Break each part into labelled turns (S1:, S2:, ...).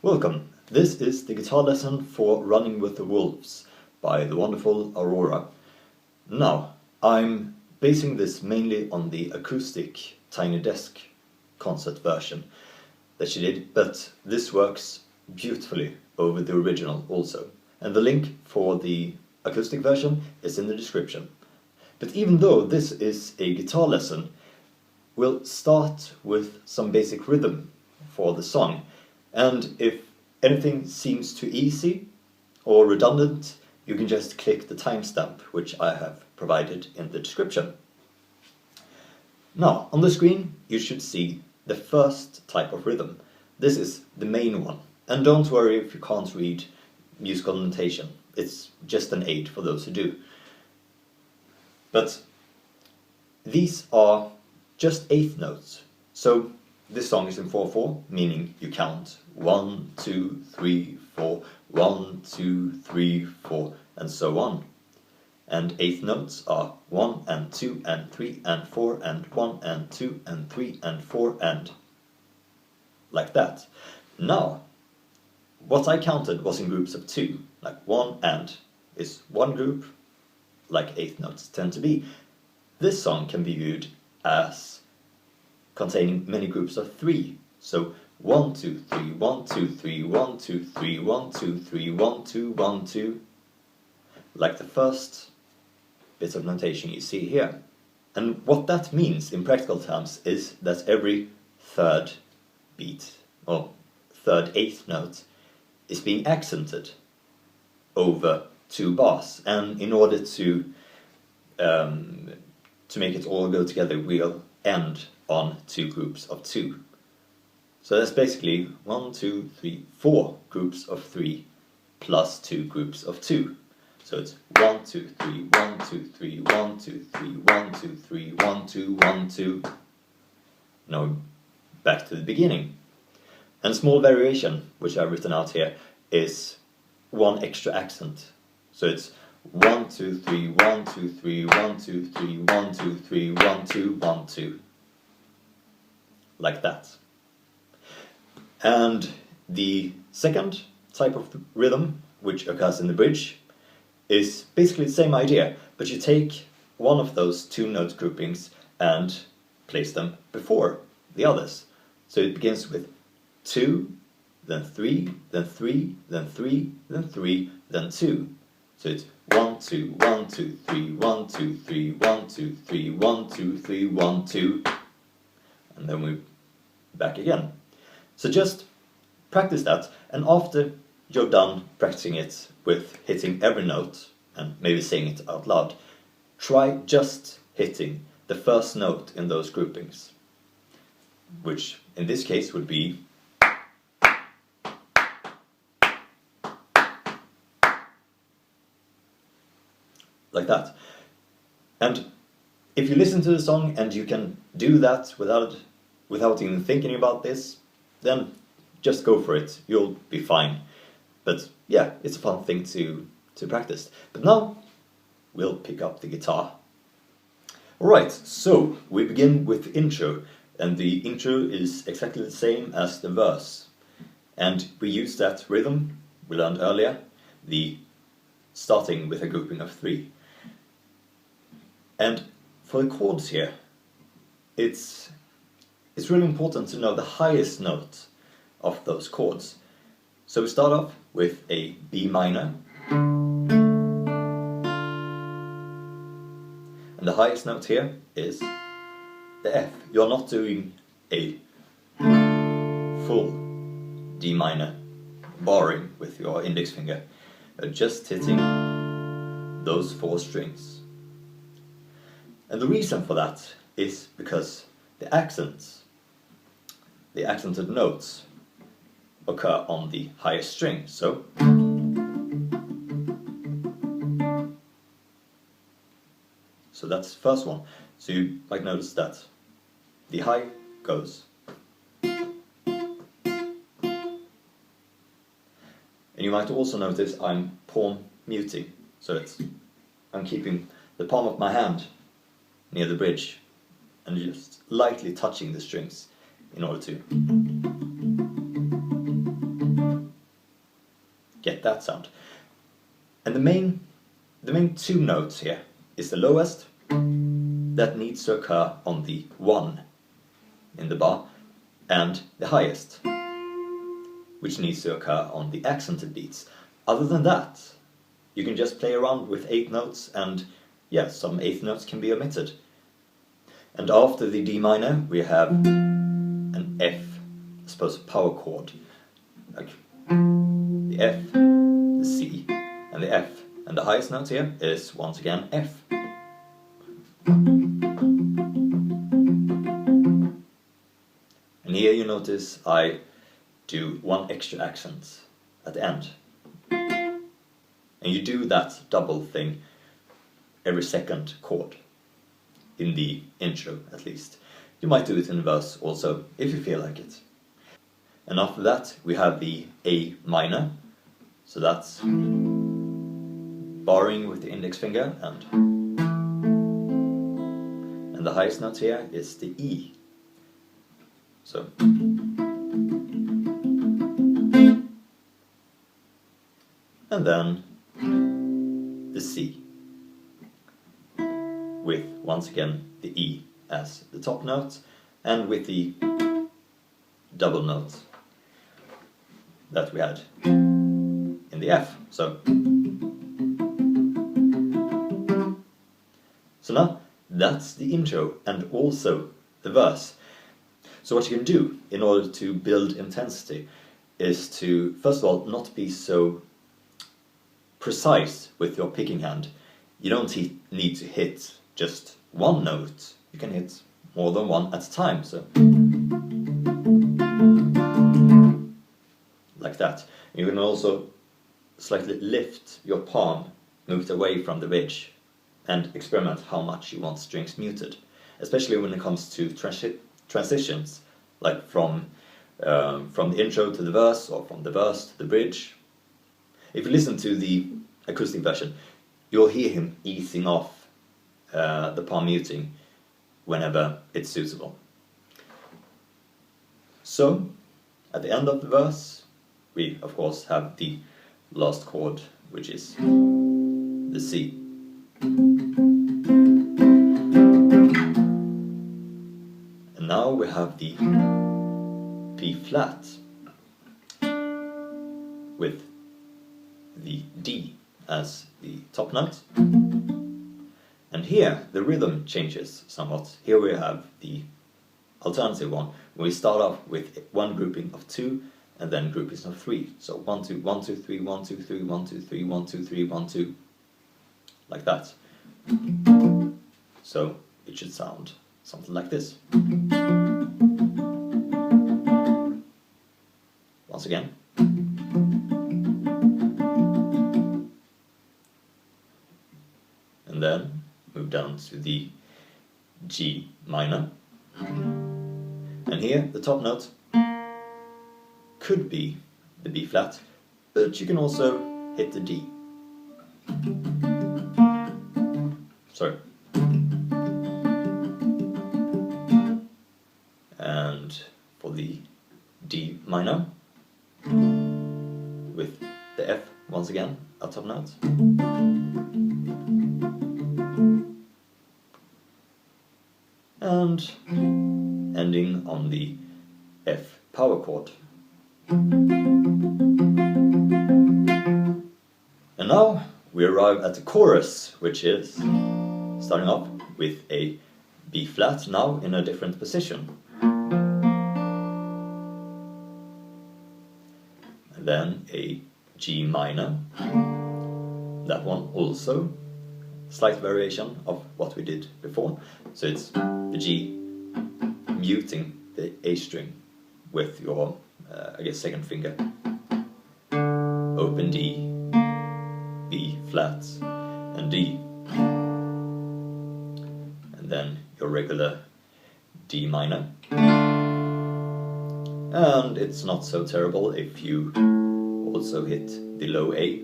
S1: Welcome. This is the guitar lesson for Running with the Wolves by the wonderful Aurora. Now, I'm basing this mainly on the acoustic Tiny Desk concert version that she did, but this works beautifully over the original also. And the link for the acoustic version is in the description. But even though this is a guitar lesson, we'll start with some basic rhythm for the song. And if anything seems too easy or redundant, you can just click the timestamp, which I have provided in the description. Now, on the screen, you should see the first type of rhythm. This is the main one. And don't worry if you can't read musical notation. It's just an aid for those who do. But these are just eighth notes. So this song is in 4/4, meaning you count 1, 2, 3, 4, 1, 2, 3, 4, and so on. And eighth notes are 1 and 2 and 3 and 4 and 1 and 2 and 3 and 4 and like that. Now, what I counted was in groups of 2, like 1 and is one group, like eighth notes tend to be. This song can be viewed as containing many groups of 3. So 1, 2, 3, 1, 2, 3, 1, 2, 3, 1, 2, 3, 1, 2, 1, 2, like the first bit of notation you see here. And what that means in practical terms is that every third beat, or third eighth note, is being accented over 2 bars. And in order to make it all go together, we'll end on 2 groups of 2. So that's basically 1, 2, 3, 4 groups of 3 plus 2 groups of 2. So it's 1, 2, 3, 1, 2, 3, 1, 2, 3, 1, 2, 3, 1, 2, 1, 2. Now back to the beginning. And small variation, which I've written out here, is 1 extra accent. So it's 1, 2, 3, 1, 2, 3, 1, 2, 3, 1, 2, 3, 1, 2, 1, 2. Like that. And the second type of rhythm, which occurs in the bridge, is basically the same idea, but you take one of those 2 note groupings and place them before the others. So it begins with 2, then 3, then 3, then 3, then 3, then 2. So it's 1, 2, 1, 2, 3, 1, 2, 3, 1, 2, 3, 1, 2, 3, 1, 2, and then we're back again. So just practice that, and after you're done practicing it with hitting every note and maybe saying it out loud, try just hitting the first note in those groupings, which in this case would be like that. And if you listen to the song and you can do that without even thinking about this, then just go for it. You'll be fine. But yeah, it's a fun thing to practice. But now we'll pick up the guitar. Alright, so we begin with the intro, and the intro is exactly the same as the verse. And we use that rhythm we learned earlier, the starting with a grouping of 3. And for the chords here, it's really important to know the highest note of those chords. So we start off with a B minor, and the highest note here is the F. You're not doing a full D minor barring with your index finger, just hitting those 4 strings. And the reason for that is because the accented notes occur on the highest string. So that's the first one. So you might notice that the high goes, and you might also notice I'm palm muting. So I'm keeping the palm of my hand near the bridge and just lightly touching the strings in order to get that sound. And the main two notes here is the lowest, that needs to occur on the 1 in the bar, and the highest, which needs to occur on the accented beats. Other than that, you can just play around with 8 notes, and yeah, some 8th notes can be omitted. And after the D minor, we have an F, I suppose a power chord, like the F, the C, and the F. And the highest note here is once again F. And here you notice I do 1 extra accent at the end. And you do that double thing every second chord, in the intro at least. You might do it in the verse also, if you feel like it. And after that we have the A minor, so that's barring with the index finger, and the highest note here is the E. So and then the C, with once again the E as the top note, and with the double note that we had in the F. So now that's the intro and also the verse. So what you can do in order to build intensity is to, first of all, not be so precise with your picking hand. You don't need to hit just 1 note, you can hit more than 1 at a time, so like that. You can also slightly lift your palm, move it away from the ridge, and experiment how much you want strings muted, especially when it comes to transitions, like from the intro to the verse, or from the verse to the bridge. If you listen to the acoustic version, you'll hear him easing off the palm muting whenever it's suitable. So, at the end of the verse, we of course have the last chord, which is the C. And now we have the B flat with the D as the top note. And here the rhythm changes somewhat. Here we have the alternative one, where we start off with 1 grouping of 2 and then groupings of 3. So 1 2 1 2 3 1 2 3 1 2 3 1 2 3 1 2, like that. So it should sound something like this. Once again. And then move down to the G minor. And here the top note could be the B flat, but you can also hit the D. Sorry. And for the D minor, with the F once again, a top note. And ending on the F power chord. And now we arrive at the chorus, which is starting off with a B flat, now in a different position. And then a G minor, that one also slight variation of what we did before. So it's the G muting the A string with your, I guess, second finger. Open D, B flat, and D. And then your regular D minor. And it's not so terrible if you also hit the low A.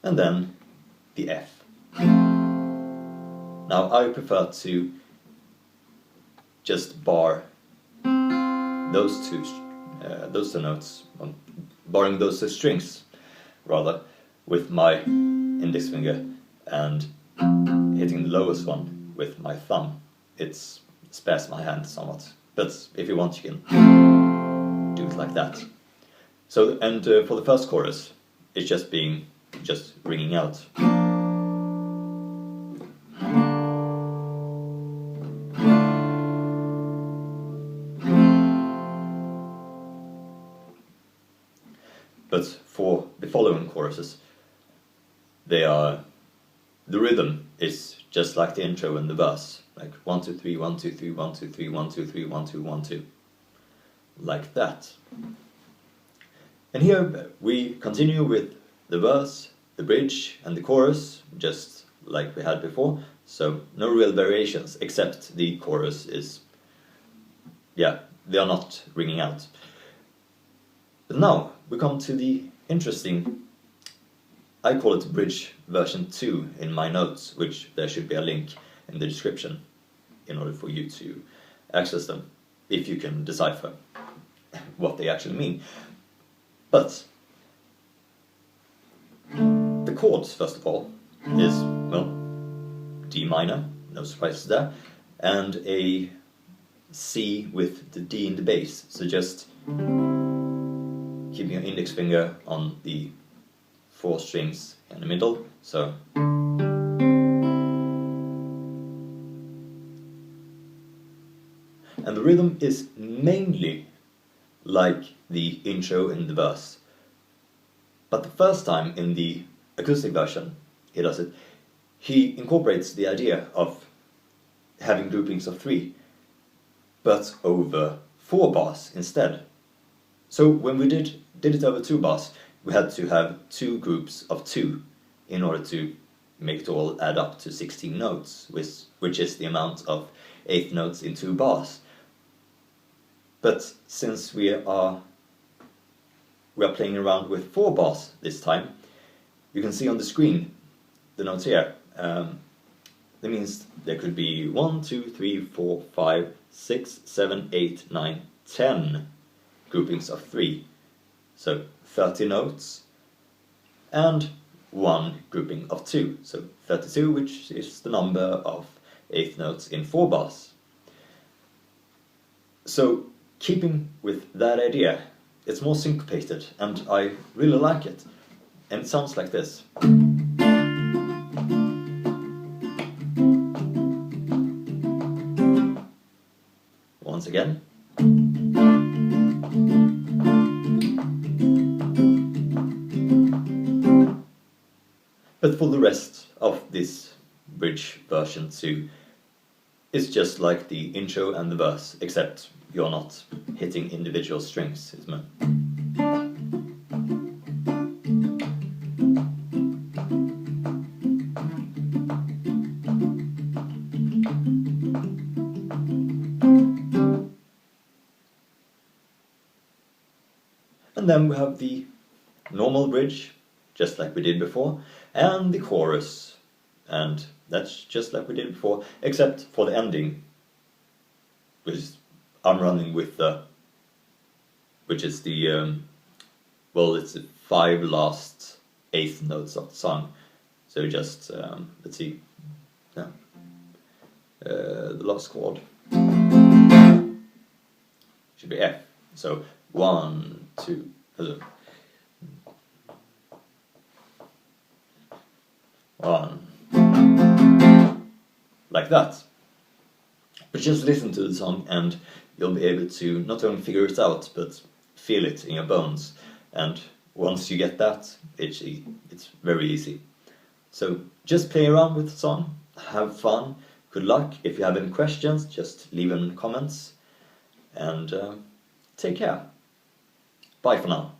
S1: And then the F. Now I prefer to just bar those two those two notes, borrowing those two strings rather, with my index finger and hitting the lowest one with my thumb. It spares my hand somewhat, but if you want you can do it like that. So, and for the first chorus, it's just ringing out. But for the following choruses, the rhythm is just like the intro and the verse, like 1 2 3 1 2 3 1 2 3 1 2 3 1 2 1 2, like that. And here we continue with the verse, the bridge, and the chorus, just like we had before. So no real variations, except the chorus is, yeah, they are not ringing out. But now we come to the interesting, I call it bridge version 2 in my notes, which there should be a link in the description in order for you to access them, if you can decipher what they actually mean. But the chords, first of all, is, well, D minor, no surprises there, and a C with the D in the bass, so just keeping your index finger on the 4 strings in the middle, so and the rhythm is mainly like the intro in the verse, but the first time in the acoustic version he does it, he incorporates the idea of having groupings of 3, but over 4 bars instead. So when we did it over 2 bars, we had to have 2 groups of 2 in order to make it all add up to 16 notes, which is the amount of 8th notes in 2 bars. But since we are playing around with 4 bars this time, you can see on the screen the notes here. That means there could be 1, 2, 3, 4, 5, 6, 7, 8, 9, 10 groupings of 3. So 30 notes and 1 grouping of 2. So 32, which is the number of 8th notes in 4 bars. So keeping with that idea, it's more syncopated and I really like it. And it sounds like this. Once again. But for the rest of this bridge version 2, it's just like the intro and the verse, except you're not hitting individual strings, isn't it? And then we have the normal bridge, just like we did before, and the chorus, and that's just like we did before, except for the ending, which is, I'm running with the, which is the, well, it's the 5 last 8th notes of the song. So just, let's see, yeah, the last chord should be F. So 1, 2, hello. 1, like that. But just listen to the song and you'll be able to not only figure it out, but feel it in your bones. And once you get that, it's very easy. So just play around with the song, have fun, good luck. If you have any questions, just leave them in the comments. And take care. Bye for now.